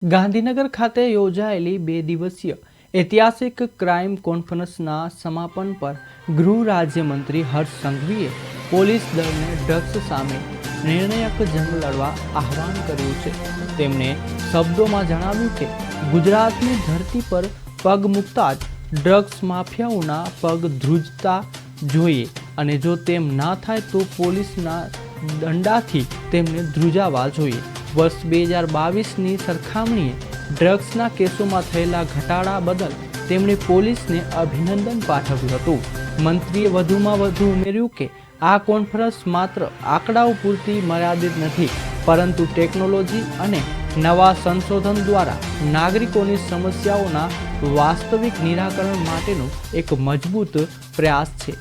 ગાંધીનગર ખાતે યોજાયેલી 2 દિવસીય ઐતિહાસિક ક્રાઇમ કોન્ફરન્સના સમાપન પર ગૃહ રાજ્યમંત્રી હર્ષ સંઘવીએ પોલીસ દળને ડ્રગ્સ સામે નિર્ણાયક જંગ લડવા આહ્વાન કર્યું છે। તેમણે શબ્દોમાં જણાવ્યું કે ગુજરાતની ધરતી પર પગ મૂકતા જ ડ્રગ્સ માફિયાઓના પગ ધ્રુજતા જોઈએ અને જો તેમ ના થાય તો પોલીસના દંડાથી તેમને ધ્રુજાવા જોઈએ। વર્ષ 2022ની સરખામણીએ ડ્રગ્સના કેસોમાં થયેલા ઘટાડા બદલ તેમણે પોલીસને અભિનંદન પાઠવ્યું હતું। મંત્રીએ વધુમાં ઉમેર્યું કે આ કોન્ફરન્સ માત્ર આંકડાઓ પૂરતી મર્યાદિત નથી, પરંતુ ટેકનોલોજી અને નવા સંશોધન દ્વારા નાગરિકોની સમસ્યાઓના વાસ્તવિક નિરાકરણ માટેનો એક મજબૂત પ્રયાસ છે।